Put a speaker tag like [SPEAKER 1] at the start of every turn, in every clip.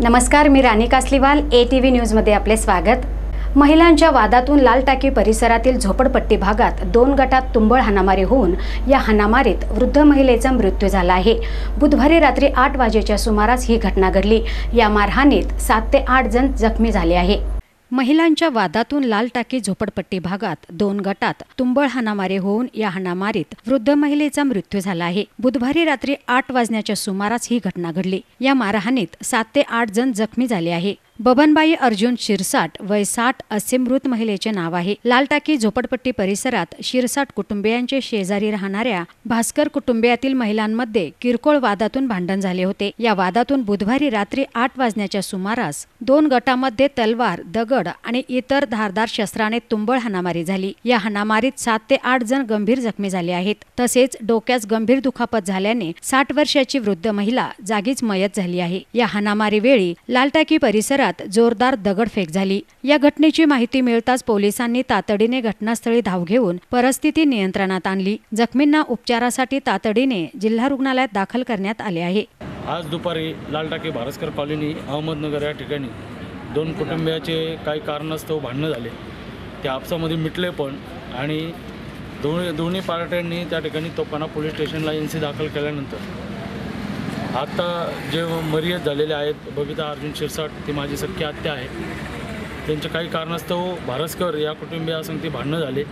[SPEAKER 1] नमस्कार, मी राणी कासलीवाल, ATV न्यूजमध्ये आपले स्वागत। महिलांच्या वादातून लाल टाकी परिसरातील झोपडपट्टी भागात 2 गटात तुंबळ हाणामारी होऊन या हाणामारीत वृद्ध महिलेचा मृत्यू झाला आहे। बुधवारी रात्री 8 वाजेच्या सुमारास ही घटना घडली। या मारहाणीत 7 ते 8 जण जखमी झाले आहे। महिलांच्या वादातून लाल टाकी झोपडपट्टी भागात 2 गटात तुंबळ हाणामारी होऊन या हाणामारीत वृद्ध महिलेचा मृत्यू झाला आहे। बुधवारी रात्री 8 वाजण्याच्या सुमारास ही घटना घडली। या मारहाणीत 7 ते 8 जण जखमी झाले आहे। बबनबाई अर्जुन शिरसाट वय 60 असे मृत महिलेचे नाव आहे। लाल टाकी झोपडपट्टी परिसरात शिरसाट कुटुंबियांचे शेजारी राहणाऱ्या भास्कर कुटुंबियातील महिलांमध्ये किरकोळ वादातून भांडण झाले होते। या वादातून बुधवारी रात्री 8 वाजण्याच्या सुमारास 2 गटामध्ये तलवार, दगड आणि इतर धारदार शस्त्राने तुंबळ हाणामारी झाली। या हाणामारीत 7 ते 8 जण गंभीर जखमी झाले आहेत। तसेच डोक्यास गंभीर दुखापत झाल्याने 60 वर्षाची वृद्ध महिला जागीच मयत झाली आहे। या हाणामारी वेळी लाल टाकी परिसरात जोरदार दगडफेक झाली। या घटनेची माहिती मिळताच पोलिसांनी तातडीने घटनास्थळी धाव घेऊन परिस्थिती नियंत्रणात आणली। जखमींना उपचारासाठी तातडीने जिल्हा रुग्णालयात दाखल करण्यात आले आहे।
[SPEAKER 2] आज दुपारी लाल टाकी भास्कर कॉलनी अहमदनगर या ठिकाणी 2 कुटुंबियाचे काही कारणास्तव भांडणं झाले। ते आपसामध्ये मिटले पण आणि दोन्ही पार्ट्यांनी त्या ठिकाणी तोफखाना पोलीस स्टेशनला NC दाखल केल्यानंतर आता जे मयत झालेले आहेत बबिता अर्जुन शिरसाट, ती माझी सख्खी आत्या आहे। त्यांच्या काही कारणास्तव भास्कर या कुटुंबियासंगती भांडणं झाले।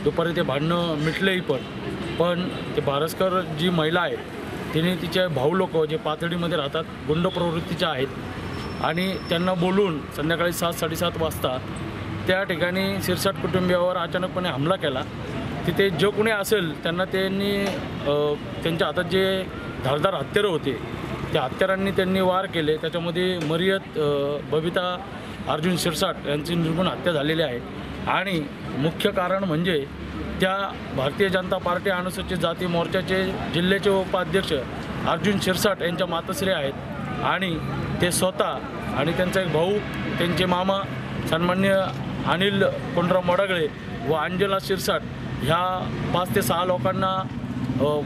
[SPEAKER 2] दुपारी ते भांडणं मिटलेही पण ते भास्कर जी महिला आहे तिने तिचे भाऊ लोक जे पातळीमध्ये राहतात गुंड प्रवृत्तीचे आहेत आणि त्यांना बोलून संध्याकाळी 7-7:30 वाजता त्या ठिकाणी शिरसाट कुटुंबियावर अचानकपणे हमला केला। तिथे जो कोणी असेल त्यांना त्यांच्या हातात जे धारदार हत्यारं होते त्या हत्यारांनी त्यांनी वार केले। त्याच्यामध्ये मयत बबिता अर्जुन शिरसाट यांची निर्गुण हत्या झालेली आहे आणि मुख्य कारण म्हणजे त्या भारतीय जनता पार्टी अनुसूचित जाती मोर्चाचे जिल्ह्याचे उपाध्यक्ष अर्जुन शिरसाट यांच्या मातोश्री आहेत आणि ते स्वतः आणि त्यांचा एक भाऊ, त्यांचे मामा सन्माननीय अनिल कोंडराव मोडागळे व अंजला शिरसाट ह्या 5 ते 6 लोकांना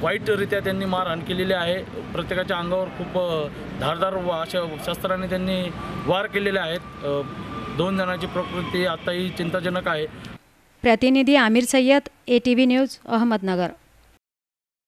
[SPEAKER 2] वाईटरित्या त्यांनी मारहाण केलेली आहे। प्रत्येकाच्या अंगावर खूप धारदार अशा शस्त्राने त्यांनी वार केलेले आहेत। 2 जणांची प्रकृती आताही चिंताजनक आहे।
[SPEAKER 1] प्रतिनिधी आमिर सय्यद, ATV न्यूज, अहमदनगर।